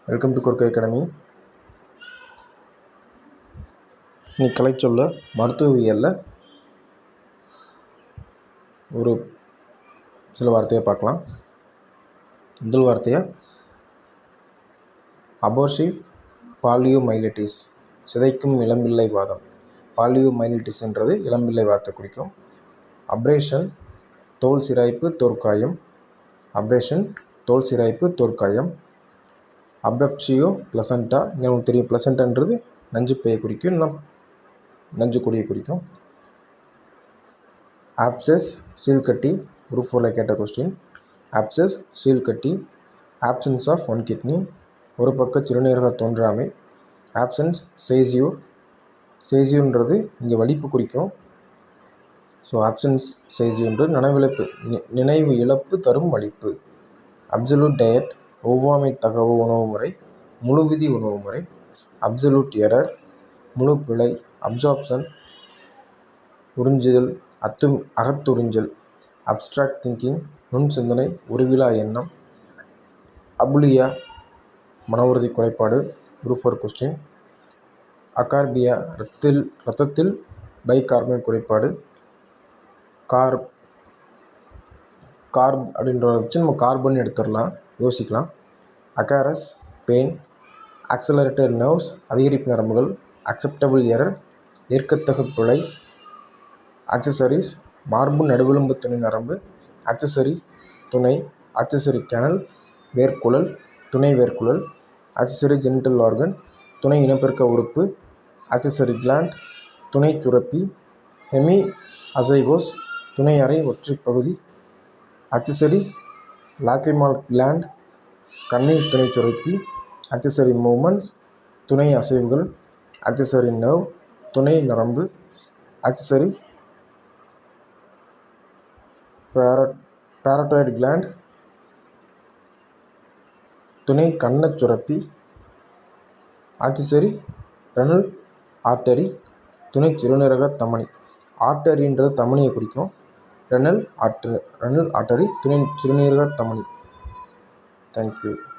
Welcome to Korkai academy. நீ கலைச்சொல்ல மருத்துவவியலில் ஒரு சில வார்த்தையை பார்க்கலாம். முதல் வார்த்தையை அபோர்சிவ் பாலியோமைலிட்டிஸ், சிதைக்கும் இளம்பிள்ளை வாதம். பாலியோமைலிட்டிஸ்ன்றது இளம்பிள்ளை வாதத்தை குறிக்கும். அப்ரேஷன், தோல் சிராய்ப்பு தோற்காயம். அப்ரேஷன், தோல் சிராய்ப்பு தோற்காயம். அப்ரப்சியோ பிளசண்டா, இங்கே நமக்கு தெரியும் பிளசண்டான்றது நஞ்சுப்பையை குறிக்கும், இல்லை நஞ்சு கொடியை குறிக்கும். ஆப்சஸ், சீழ்கட்டி, குரூப் 4ல் கேட்ட கொஸ்டின். ஆப்சஸ், சீழ்கட்டி. ஆப்சன்ஸ் ஆஃப் ஒன் கிட்னி, ஒரு பக்க சிறுநீரக தோன்றாமை. ஆப்சன்ஸ், சேசியூர். சேசியூன்றது இங்கே வலிப்பு குறிக்கும். ஸோ ஆப்சன்ஸ் சேசியூன்றது நினைவு இழப்பு தரும் வலிப்பு. அப்சல்யூட் டயட், ஒவ்வாமை தகவு உணவு முறை, முழுவிதி உணவு முறை. அப்சல்யூட் எரர், முழு பிழை. அப்சார்ப்ஷன், உறிஞ்சுதல், அகத்துறிஞ்சல். அப்ஸ்ட்ராக்ட் திங்கிங், நுண் சிந்தனை, உருவிலா எண்ணம். அபுலியா, மன உறுதி குறைபாடு, குரூப் 4 கொஸ்டின். அகார்பியா, இரத்தத்தில் பைகார்பனேட் குறைபாடு. கார்ப் அப்படின்றத வச்சு நம்ம கார்பன் எடுத்துடலாம், யோசிக்கலாம். அகாரஸ், பெயின். ஆக்சலரேட்டட் நர்வ்ஸ், அதிகரிப்பு நரம்புகள். அக்செப்டபிள் எரர், ஏற்கத்தகு பிழை. ஆக்சசரிஸ், மார்பு நடுவெலும்பு துணை நரம்பு. ஆக்சசரி துணை, ஆக்சசரி கேனல், வேர்க்குழல், துணை வேர்க்குழல். ஆக்சசரி ஜெனிட்டல் ஆர்கன், துணை இனப்பெருக்க உறுப்பு. ஆக்சசரி கிளாண்ட், துணை சுரப்பி. ஹெமி அசைகோஸ், துணை அறை ஒற்றை பகுதி. ஆக்சசரி லாக்ரிமால் கிளாண்ட், கண்ணீர் துணை சுரப்பி. ஆக்சசரி மூமெண்ட்ஸ், துணை அசைவுகள். ஆக்சசரி நர்வ், துணை நரம்பு. ஆக்சசரி பாரட்டாய்டு கிளாண்ட், துணை கன்னச் சுரப்பி. ஆக்சசரி ரெனல் ஆர்டரி, துணை சிறுநீரக தமனி. ஆர்டரின்றது தமனியை குறிக்கும். ரெனல் ஆர்டரி, துணை சிறுநீரக தமனி. தேங்க்யூ.